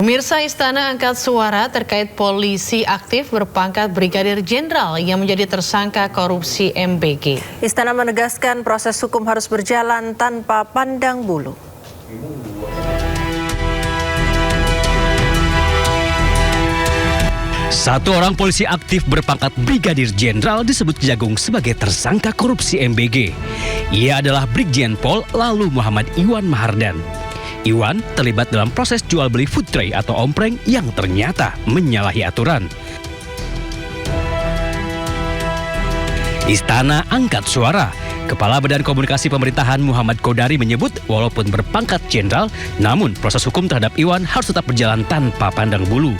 Pemirsa, Istana angkat suara terkait polisi aktif berpangkat Brigadir Jenderal yang menjadi tersangka korupsi MBG. Istana menegaskan proses hukum harus berjalan tanpa pandang bulu. Satu orang polisi aktif berpangkat Brigadir Jenderal disebut Kejagung sebagai tersangka korupsi MBG. Ia adalah Brigjen Pol Lalu Muhammad Iwan Mahardan. Iwan terlibat dalam proses jual beli food tray atau ompreng yang ternyata menyalahi aturan. Istana angkat suara. Kepala Badan Komunikasi Pemerintahan Muhammad Kodari menyebut walaupun berpangkat jenderal, namun proses hukum terhadap Iwan harus tetap berjalan tanpa pandang bulu.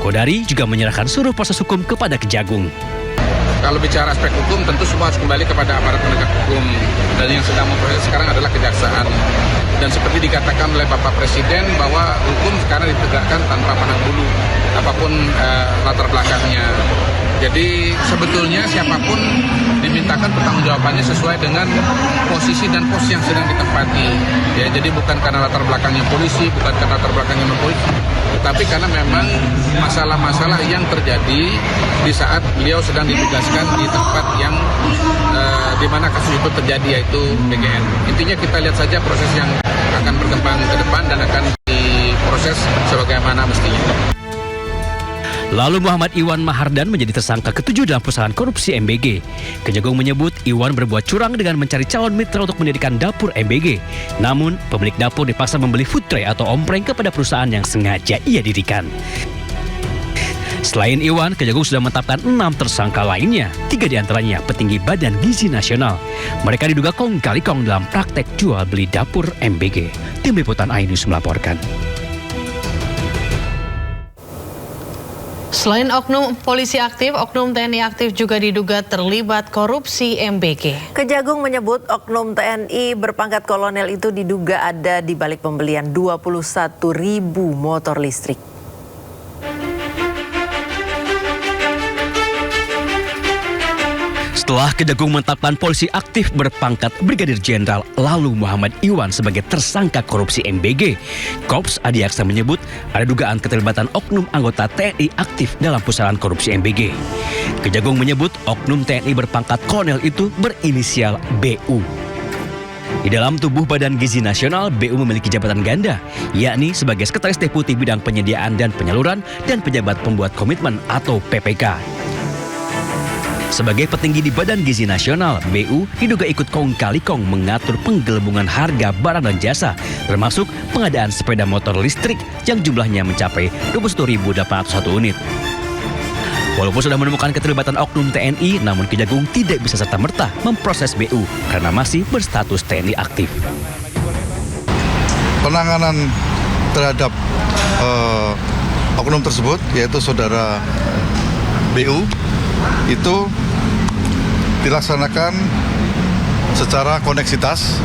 Kodari juga menyerahkan seluruh proses hukum kepada Kejagung. Kalau bicara aspek hukum, tentu semua harus kembali kepada aparat penegak hukum. Dan yang sedang memproses sekarang adalah kejaksaan. Dan seperti dikatakan oleh Bapak Presiden bahwa hukum sekarang ditegakkan tanpa pandang bulu, apapun latar belakangnya. Jadi sebetulnya siapapun dimintakan pertanggungjawabannya sesuai dengan posisi dan pos yang sedang ditempati. Ya, jadi bukan karena latar belakangnya polisi, bukan karena latar belakangnya non-polisi, tapi karena memang masalah-masalah yang terjadi di saat beliau sedang ditugaskan di tempat yang di mana kasus itu terjadi, yaitu BGN. Intinya kita lihat saja proses yang akan berkembang ke depan dan akan diproses sebagaimana mestinya. Lalu Muhammad Iwan Mahardan menjadi tersangka ketujuh dalam pusaran korupsi MBG. Kejagung menyebut Iwan berbuat curang dengan mencari calon mitra untuk mendirikan dapur MBG. Namun, pemilik dapur dipaksa membeli food tray atau ompreng kepada perusahaan yang sengaja ia dirikan. Selain Iwan, Kejagung sudah menetapkan 6 tersangka lainnya. 3 diantaranya petinggi Badan Gizi Nasional. Mereka diduga kong kali kong dalam praktek jual beli dapur MBG. Tim Liputan iNews melaporkan. Selain oknum polisi aktif, oknum TNI aktif juga diduga terlibat korupsi MBG. Kejagung menyebut oknum TNI berpangkat kolonel itu diduga ada di balik pembelian 21.000 motor listrik. Setelah Kejagung menetapkan polisi aktif berpangkat Brigadir Jenderal Lalu Muhammad Iwan sebagai tersangka korupsi MBG, Korps Adi Aksa menyebut ada dugaan keterlibatan oknum anggota TNI aktif dalam pusaran korupsi MBG. Kejagung menyebut oknum TNI berpangkat kolonel itu berinisial BU. Di dalam tubuh Badan Gizi Nasional, BU memiliki jabatan ganda, yakni sebagai Sekretaris Deputi Bidang Penyediaan dan Penyaluran dan Pejabat Pembuat Komitmen atau PPK. Sebagai petinggi di Badan Gizi Nasional, BU diduga ikut kong kali kong mengatur penggelembungan harga barang dan jasa, termasuk pengadaan sepeda motor listrik yang jumlahnya mencapai 21.801 unit. Walaupun sudah menemukan keterlibatan oknum TNI, namun Kejagung tidak bisa serta-merta memproses BU karena masih berstatus TNI aktif. Penanganan terhadap oknum tersebut, yaitu saudara BU, itu dilaksanakan secara koneksitas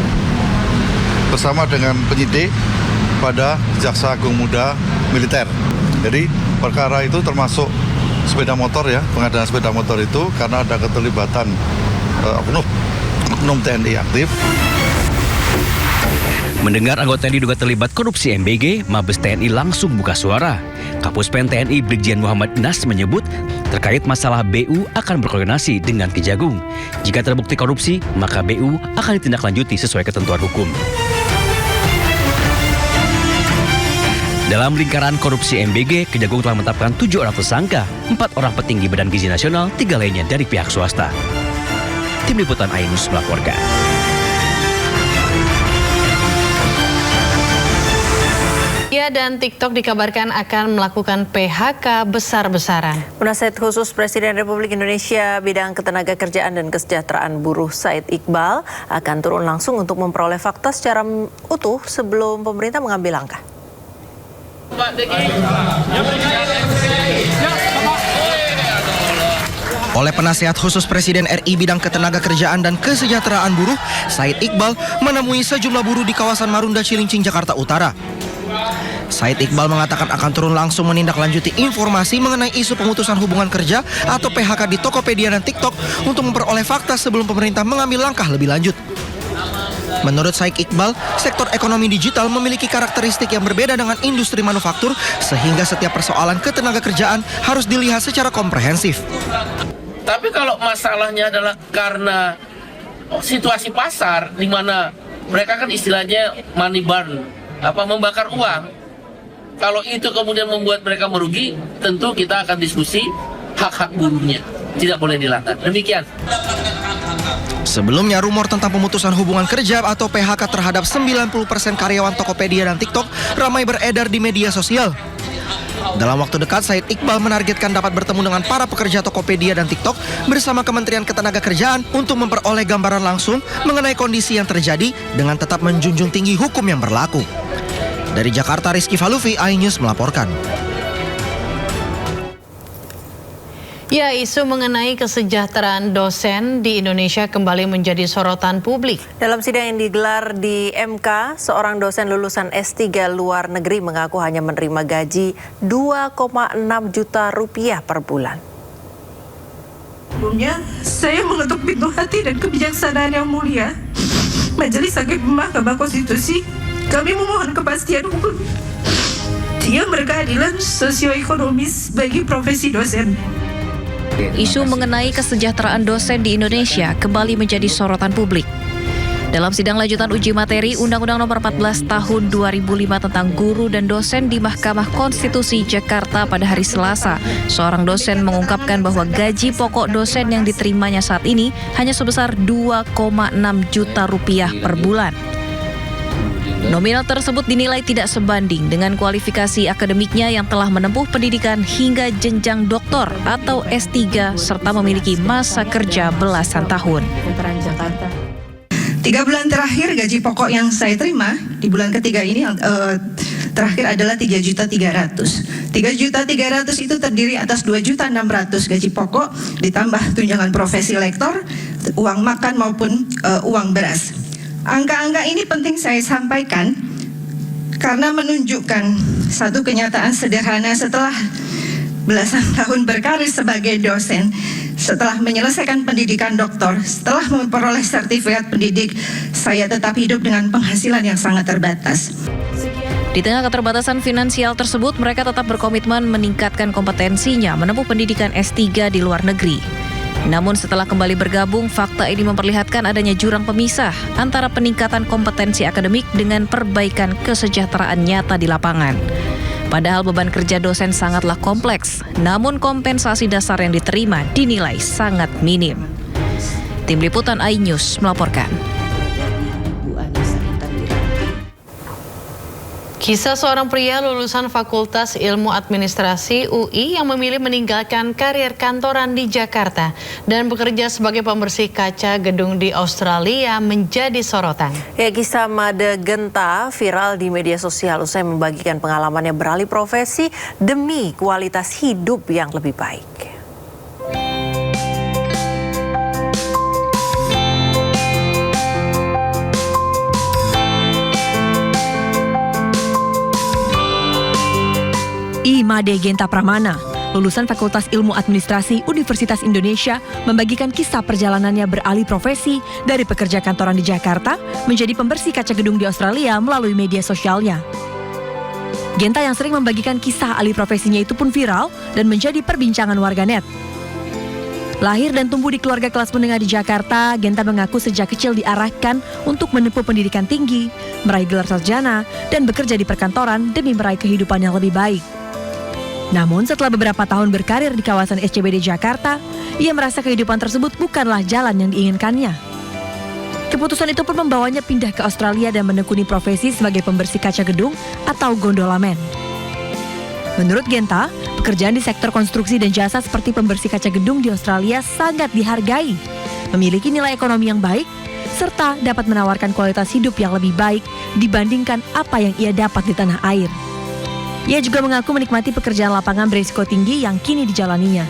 bersama dengan penyidik pada Jaksa Agung Muda Militer. Jadi perkara itu termasuk sepeda motor ya, pengadaan sepeda motor itu karena ada keterlibatan oknum TNI aktif. Mendengar anggota yang diduga terlibat korupsi MBG, Mabes TNI langsung buka suara. Kapuspen TNI Brigjen Muhammad Nas menyebut terkait masalah BU akan berkoordinasi dengan Kejagung. Jika terbukti korupsi, maka BU akan ditindaklanjuti sesuai ketentuan hukum. Dalam lingkaran korupsi MBG, Kejagung telah menetapkan 7 orang tersangka, 4 orang petinggi Badan Gizi Nasional, 3 lainnya dari pihak swasta. Tim Liputan iNews melaporkan. Ia dan TikTok dikabarkan akan melakukan PHK besar-besaran. Penasihat Khusus Presiden Republik Indonesia bidang ketenagakerjaan dan kesejahteraan buruh Said Iqbal akan turun langsung untuk memperoleh fakta secara utuh sebelum pemerintah mengambil langkah. Oleh Penasihat Khusus Presiden RI bidang ketenagakerjaan dan kesejahteraan buruh, Said Iqbal menemui sejumlah buruh di kawasan Marunda Cilincing, Jakarta Utara. Said Iqbal mengatakan akan turun langsung menindaklanjuti informasi mengenai isu pemutusan hubungan kerja atau PHK di Tokopedia dan TikTok untuk memperoleh fakta sebelum pemerintah mengambil langkah lebih lanjut. Menurut Said Iqbal, sektor ekonomi digital memiliki karakteristik yang berbeda dengan industri manufaktur sehingga setiap persoalan ketenagakerjaan harus dilihat secara komprehensif. Tapi kalau masalahnya adalah karena situasi pasar di mana mereka kan istilahnya money burn, membakar uang. Kalau itu kemudian membuat mereka merugi, tentu kita akan diskusi hak-hak buruhnya. Tidak boleh dilanggar. Demikian. Sebelumnya, rumor tentang pemutusan hubungan kerja atau PHK terhadap 90% karyawan Tokopedia dan TikTok ramai beredar di media sosial. Dalam waktu dekat, Said Iqbal menargetkan dapat bertemu dengan para pekerja Tokopedia dan TikTok bersama Kementerian Ketenagakerjaan untuk memperoleh gambaran langsung mengenai kondisi yang terjadi dengan tetap menjunjung tinggi hukum yang berlaku. Dari Jakarta, Rizky Falufi, iNews melaporkan. Ya, isu mengenai kesejahteraan dosen di Indonesia kembali menjadi sorotan publik. Dalam sidang yang digelar di MK, seorang dosen lulusan S3 luar negeri mengaku hanya menerima gaji 2,6 juta rupiah per bulan. Sebelumnya, saya mengetuk pintu hati dan kebijaksanaan yang mulia Majelis Hakim Mahkamah Konstitusi. Kami memohon kepastian hukum yang berkeadilan sosioekonomis bagi profesi dosen. Isu mengenai kesejahteraan dosen di Indonesia kembali menjadi sorotan publik. Dalam sidang lanjutan uji materi Undang-Undang Nomor 14 Tahun 2005 tentang guru dan dosen di Mahkamah Konstitusi Jakarta pada hari Selasa, seorang dosen mengungkapkan bahwa gaji pokok dosen yang diterimanya saat ini hanya sebesar 2,6 juta rupiah per bulan. Nominal tersebut dinilai tidak sebanding dengan kualifikasi akademiknya yang telah menempuh pendidikan hingga jenjang doktor atau S3 serta memiliki masa kerja belasan tahun. 3 bulan terakhir gaji pokok yang saya terima di bulan ketiga ini terakhir adalah 3.300.000. 3.300.000 itu terdiri atas 2.600.000 gaji pokok ditambah tunjangan profesi lektor, uang makan maupun uang beras. Angka-angka ini penting saya sampaikan karena menunjukkan satu kenyataan sederhana setelah belasan tahun berkarir sebagai dosen, setelah menyelesaikan pendidikan doktor, setelah memperoleh sertifikat pendidik, saya tetap hidup dengan penghasilan yang sangat terbatas. Di tengah keterbatasan finansial tersebut, mereka tetap berkomitmen meningkatkan kompetensinya menempuh pendidikan S3 di luar negeri. Namun setelah kembali bergabung, fakta ini memperlihatkan adanya jurang pemisah antara peningkatan kompetensi akademik dengan perbaikan kesejahteraan nyata di lapangan. Padahal beban kerja dosen sangatlah kompleks, namun kompensasi dasar yang diterima dinilai sangat minim. Tim Liputan iNews melaporkan. Kisah seorang pria lulusan Fakultas Ilmu Administrasi UI yang memilih meninggalkan karir kantoran di Jakarta dan bekerja sebagai pembersih kaca gedung di Australia menjadi sorotan. Ya, kisah Made Genta viral di media sosial usai membagikan pengalamannya beralih profesi demi kualitas hidup yang lebih baik. Made Genta Pramana, lulusan Fakultas Ilmu Administrasi Universitas Indonesia, membagikan kisah perjalanannya beralih profesi dari pekerja kantoran di Jakarta menjadi pembersih kaca gedung di Australia melalui media sosialnya. Genta yang sering membagikan kisah alih profesinya itu pun viral dan menjadi perbincangan warganet. Lahir dan tumbuh di keluarga kelas menengah di Jakarta, Genta mengaku sejak kecil diarahkan untuk menempuh pendidikan tinggi, meraih gelar sarjana, dan bekerja di perkantoran demi meraih kehidupan yang lebih baik. Namun setelah beberapa tahun berkarir di kawasan SCBD Jakarta, ia merasa kehidupan tersebut bukanlah jalan yang diinginkannya. Keputusan itu pun membawanya pindah ke Australia dan menekuni profesi sebagai pembersih kaca gedung atau gondolaman. Menurut Genta, pekerjaan di sektor konstruksi dan jasa seperti pembersih kaca gedung di Australia sangat dihargai, memiliki nilai ekonomi yang baik, serta dapat menawarkan kualitas hidup yang lebih baik dibandingkan apa yang ia dapat di tanah air. Ia juga mengaku menikmati pekerjaan lapangan berisiko tinggi yang kini dijalaninya.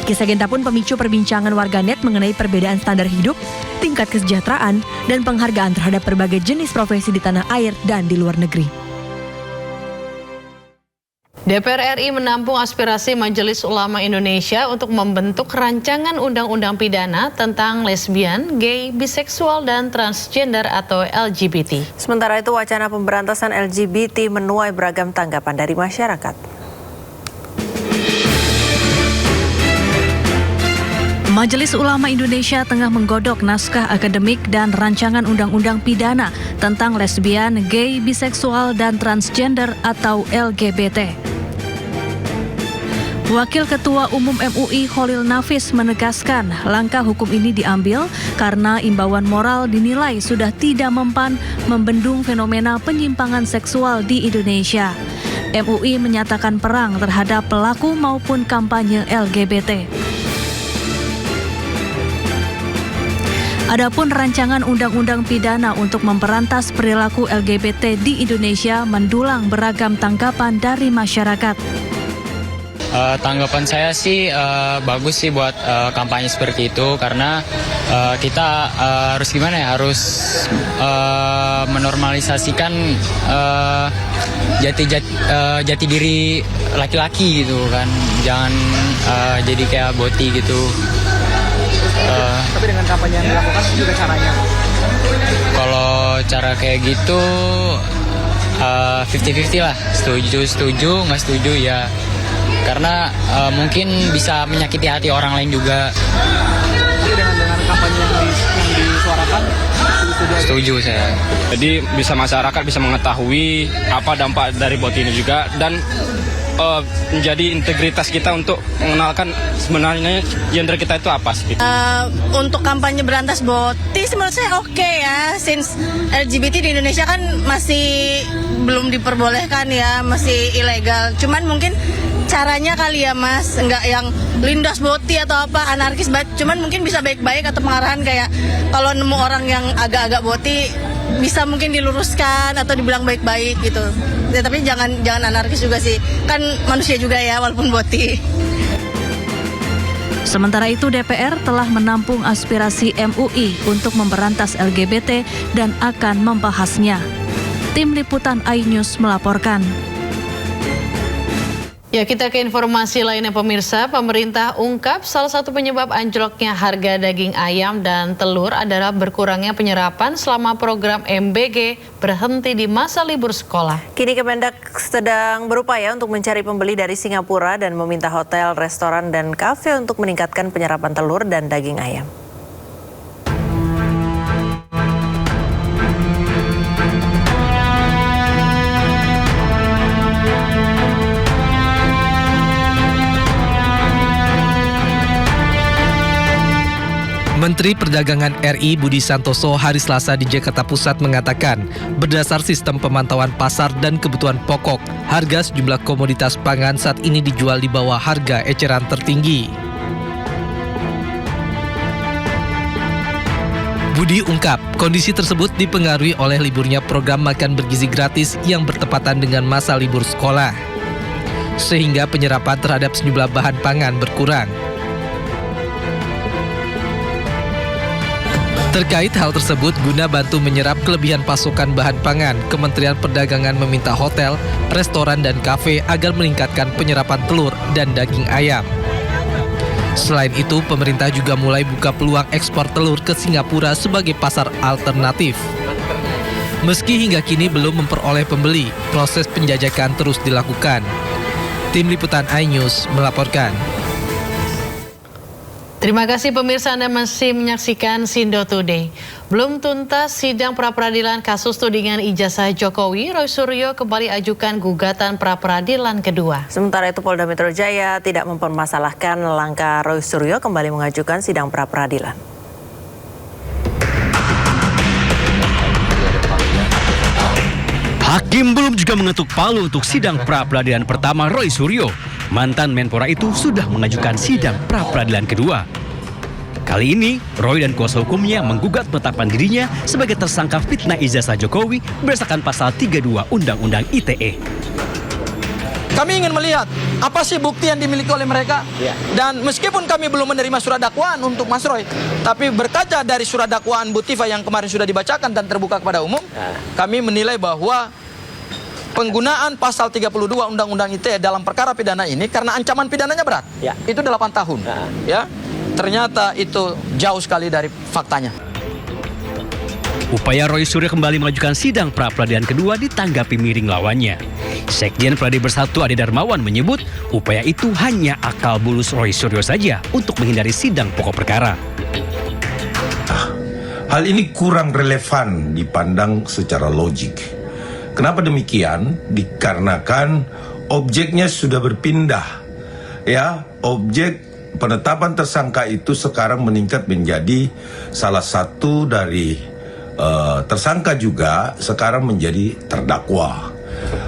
Kisah Genta pun pemicu perbincangan warganet mengenai perbedaan standar hidup, tingkat kesejahteraan, dan penghargaan terhadap berbagai jenis profesi di tanah air dan di luar negeri. DPR RI menampung aspirasi Majelis Ulama Indonesia untuk membentuk rancangan undang-undang pidana tentang lesbian, gay, biseksual, dan transgender atau LGBT. Sementara itu, wacana pemberantasan LGBT menuai beragam tanggapan dari masyarakat. Majelis Ulama Indonesia tengah menggodok naskah akademik dan rancangan undang-undang pidana tentang lesbian, gay, biseksual, dan transgender atau LGBT. Wakil Ketua Umum MUI Khalil Nafis menegaskan langkah hukum ini diambil karena imbauan moral dinilai sudah tidak mempan membendung fenomena penyimpangan seksual di Indonesia. MUI menyatakan perang terhadap pelaku maupun kampanye LGBT. Adapun rancangan undang-undang pidana untuk memberantas perilaku LGBT di Indonesia mendulang beragam tanggapan dari masyarakat. Tanggapan saya sih bagus sih buat kampanye seperti itu karena kita harus gimana ya, harus menormalisasikan jati diri laki-laki gitu kan, jangan jadi kayak boti gitu. Tapi dengan kampanye yang dilakukan juga caranya. Kalau cara kayak gitu 50-50 lah, setuju nggak setuju ya, karena mungkin bisa menyakiti hati orang lain juga. Tapi dengan kampanye yang disuarakan setuju saya. Jadi bisa masyarakat bisa mengetahui apa dampak dari bot ini juga, dan menjadi integritas kita untuk mengenalkan sebenarnya gender kita itu apa sih. Untuk kampanye berantas boti menurut saya oke ya, since LGBT di Indonesia kan masih belum diperbolehkan ya, masih ilegal. Cuman mungkin caranya kali ya Mas, nggak yang lindas boti atau apa anarkis banget. Cuman mungkin bisa baik-baik atau pengarahan kayak kalau nemu orang yang agak-agak boti bisa mungkin diluruskan atau dibilang baik-baik gitu. Ya, tapi jangan anarkis juga sih. Kan manusia juga ya walaupun boti. Sementara itu DPR telah menampung aspirasi MUI untuk memberantas LGBT dan akan membahasnya. Tim Liputan iNews melaporkan. Ya, kita ke informasi lainnya pemirsa. Pemerintah ungkap salah satu penyebab anjloknya harga daging ayam dan telur adalah berkurangnya penyerapan selama program MBG berhenti di masa libur sekolah. Kini Kemendak sedang berupaya untuk mencari pembeli dari Singapura dan meminta hotel, restoran, dan kafe untuk meningkatkan penyerapan telur dan daging ayam. Menteri Perdagangan RI Budi Santoso hari Selasa di Jakarta Pusat mengatakan, berdasar sistem pemantauan pasar dan kebutuhan pokok, harga sejumlah komoditas pangan saat ini dijual di bawah harga eceran tertinggi. Budi ungkap, kondisi tersebut dipengaruhi oleh liburnya program makan bergizi gratis yang bertepatan dengan masa libur sekolah, sehingga penyerapan terhadap sejumlah bahan pangan berkurang. Terkait hal tersebut, guna bantu menyerap kelebihan pasokan bahan pangan, Kementerian Perdagangan meminta hotel, restoran, dan kafe agar meningkatkan penyerapan telur dan daging ayam. Selain itu, pemerintah juga mulai buka peluang ekspor telur ke Singapura sebagai pasar alternatif. Meski hingga kini belum memperoleh pembeli, proses penjajakan terus dilakukan. Tim Liputan iNews melaporkan. Terima kasih pemirsa, Anda masih menyaksikan Sindo Today. Belum tuntas sidang pra-peradilan kasus tudingan ijazah Jokowi, Roy Suryo kembali ajukan gugatan pra-peradilan kedua. Sementara itu Polda Metro Jaya tidak mempermasalahkan langkah Roy Suryo kembali mengajukan sidang pra-peradilan. Hakim belum juga mengetuk palu untuk sidang pra-peradilan pertama Roy Suryo. Mantan Menpora itu sudah mengajukan sidang pra-peradilan kedua. Kali ini, Roy dan kuasa hukumnya menggugat penetapan dirinya sebagai tersangka fitnah ijazah Jokowi berdasarkan pasal 32 Undang-Undang ITE. Kami ingin melihat apa sih bukti yang dimiliki oleh mereka. Dan meskipun kami belum menerima surat dakwaan untuk Mas Roy, tapi berkaca dari surat dakwaan Bu Tifa yang kemarin sudah dibacakan dan terbuka kepada umum, kami menilai bahwa penggunaan pasal 32 Undang-Undang ITE dalam perkara pidana ini karena ancaman pidananya berat. Itu 8 tahun. Ya. Ternyata itu jauh sekali dari faktanya. Upaya Roy Suryo kembali mengajukan sidang pra-peradilan kedua ditanggapi miring lawannya. Sekjen Pradi Bersatu Ade Darmawan menyebut upaya itu hanya akal bulus Roy Suryo saja untuk menghindari sidang pokok perkara. Hal ini kurang relevan dipandang secara logik. Kenapa demikian? Dikarenakan objeknya sudah berpindah. Ya, objek penetapan tersangka itu sekarang meningkat menjadi salah satu dari tersangka juga sekarang menjadi terdakwa.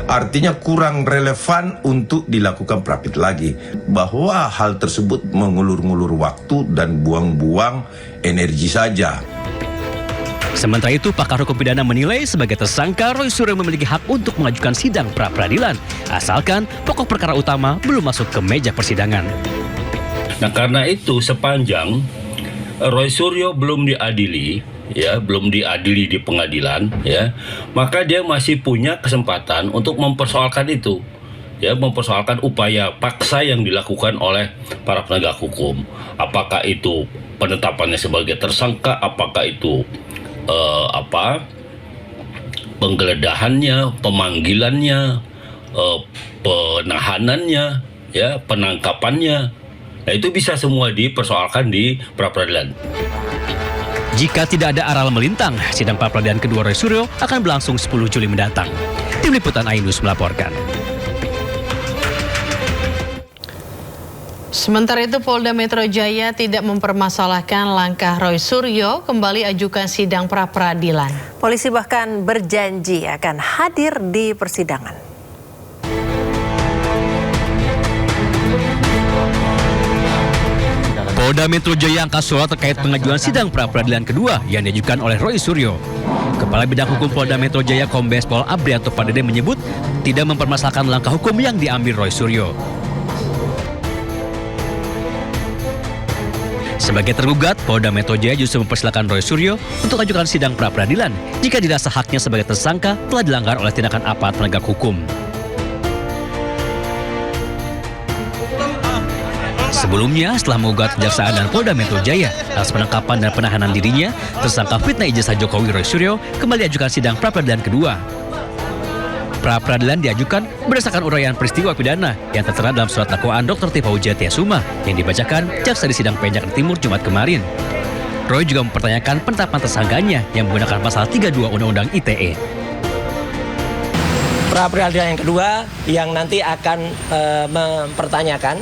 Artinya kurang relevan untuk dilakukan pra-pid lagi. Bahwa hal tersebut mengulur-ngulur waktu dan buang-buang energi saja. Sementara itu, pakar hukum pidana menilai sebagai tersangka Roy Suryo memiliki hak untuk mengajukan sidang pra-peradilan, asalkan pokok perkara utama belum masuk ke meja persidangan. Nah, karena itu sepanjang Roy Suryo belum diadili, belum diadili di pengadilan, maka dia masih punya kesempatan untuk mempersoalkan itu, mempersoalkan upaya paksa yang dilakukan oleh para penegak hukum. Apakah itu penetapannya sebagai tersangka, apakah itu penggeledahannya, pemanggilannya, penahanannya, penangkapannya. Nah, itu bisa semua dipersoalkan di pra-peradilan. Jika tidak ada aral melintang, sidang pra-peradilan kedua Roy Suryo akan berlangsung 10 Juli mendatang. Tim Liputan Ainus melaporkan. Sementara itu, Polda Metro Jaya tidak mempermasalahkan langkah Roy Suryo kembali ajukan sidang pra-peradilan. Polisi bahkan berjanji akan hadir di persidangan. Polda Metro Jaya angkat suara terkait pengajuan sidang pra-peradilan kedua yang diajukan oleh Roy Suryo. Kepala Bidang Hukum Polda Metro Jaya Kombes Pol Abrianto Padede menyebut tidak mempermasalahkan langkah hukum yang diambil Roy Suryo. Sebagai tergugat, Polda Metro Jaya justru mempersilahkan Roy Suryo untuk ajukan sidang pra-peradilan jika dirasa haknya sebagai tersangka telah dilanggar oleh tindakan aparat penegak hukum. Sebelumnya, setelah mengugat Kejaksaan dan Polda Metro Jaya atas penangkapan dan penahanan dirinya, tersangka fitnah ijazah Jokowi Roy Suryo kembali diajukan sidang pra-peradilan kedua. Pra-peradilan diajukan berdasarkan uraian peristiwa pidana yang tertera dalam surat dakwaan Dr. Tifauziah Tiasuma yang dibacakan jaksa di sidang PN Jakarta Timur Jumat kemarin. Roy juga mempertanyakan penetapan tersangkanya yang menggunakan pasal 32 Undang-Undang ITE. Pra-peradilan yang kedua yang nanti akan mempertanyakan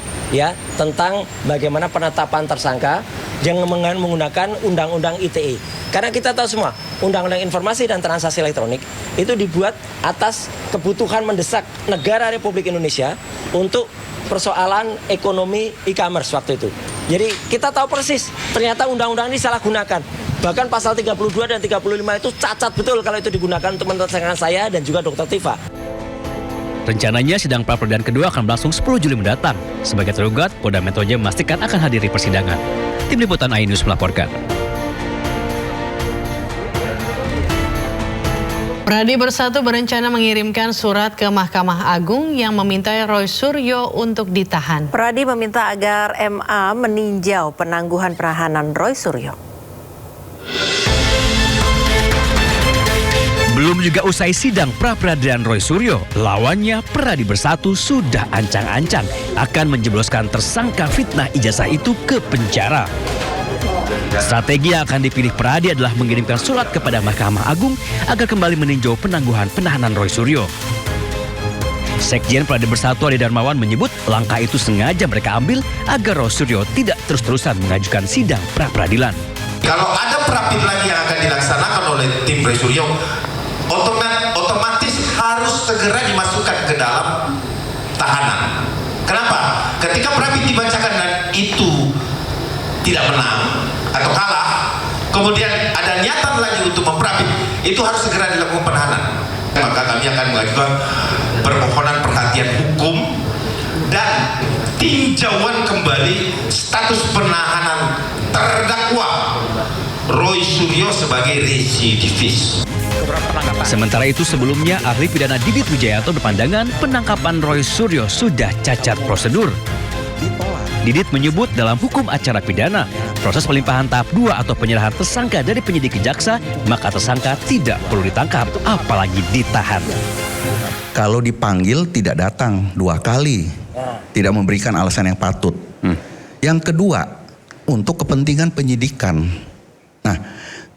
tentang bagaimana penetapan tersangka yang menggunakan Undang-Undang ITE. Karena kita tahu semua, Undang-Undang Informasi dan Transaksi Elektronik itu dibuat atas kebutuhan mendesak negara Republik Indonesia untuk persoalan ekonomi e-commerce waktu itu. Jadi kita tahu persis, ternyata undang-undang ini salah gunakan. Bahkan pasal 32 dan 35 itu cacat betul kalau itu digunakan untuk mentersangkakan saya dan juga Dr. Tifa. Rencananya sidang pra-peradilan kedua akan berlangsung 10 Juli mendatang. Sebagai tergugat, Polda Metro Jaya memastikan akan hadiri persidangan. Tim Liputan Ainus melaporkan. Pradi Bersatu berencana mengirimkan surat ke Mahkamah Agung yang meminta Roy Suryo untuk ditahan. Pradi meminta agar MA meninjau penangguhan penahanan Roy Suryo. Belum juga usai sidang pra-peradilan Roy Suryo, lawannya Pradi Bersatu sudah ancang-ancang akan menjebloskan tersangka fitnah ijazah itu ke penjara. Strategi yang akan dipilih Pradi adalah mengirimkan surat kepada Mahkamah Agung agar kembali meninjau penangguhan penahanan Roy Suryo. Sekjen Pradi Bersatu Ade Darmawan menyebut langkah itu sengaja mereka ambil agar Roy Suryo tidak terus-terusan mengajukan sidang pra-peradilan. Kalau ada pra-pid lagi yang akan dilaksanakan oleh tim Roy Suryo, otomatis harus segera dimasukkan ke dalam tahanan. Kenapa? Ketika pra-pid dibacakan dan itu tidak menang atau kalah, kemudian ada niatan lagi untuk memprapit, itu harus segera dilakukan penahanan. Maka kami akan mengajukan permohonan perhatian hukum dan tinjauan kembali status penahanan terdakwa Roy Suryo sebagai residivis. Sementara itu sebelumnya ahli pidana Didit Wijayanto berpandangan penangkapan Roy Suryo sudah cacat prosedur. Didit menyebut dalam hukum acara pidana, proses pelimpahan tahap 2 atau penyerahan tersangka dari penyidik ke jaksa, maka tersangka tidak perlu ditangkap, apalagi ditahan. Kalau dipanggil tidak datang 2 kali, tidak memberikan alasan yang patut. Yang kedua, untuk kepentingan penyidikan. Nah,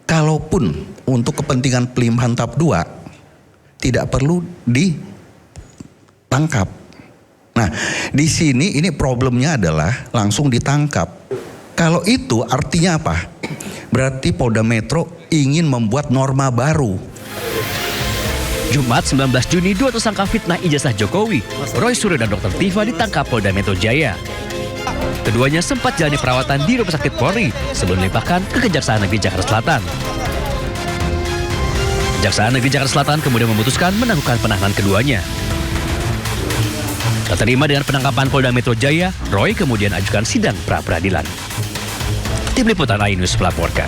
kalaupun untuk kepentingan pelimpahan tahap 2, tidak perlu ditangkap. Nah, di sini ini problemnya adalah langsung ditangkap. Kalau itu artinya apa? Berarti Polda Metro ingin membuat norma baru. Jumat 19 Juni, 2 tersangka fitnah ijazah Jokowi, Roy Suryo dan Dr. Tifa ditangkap Polda Metro Jaya. Keduanya sempat jalani perawatan di Rumah Sakit Polri sebelum dilimpahkan ke Kejaksaan Negeri Jakarta Selatan. Kejaksaan Negeri Jakarta Selatan kemudian memutuskan menangguhkan penahanan keduanya. Tak terima dengan penangkapan Polda Metro Jaya, Roy kemudian ajukan sidang pra-peradilan. Tim Liputan iNews melaporkan.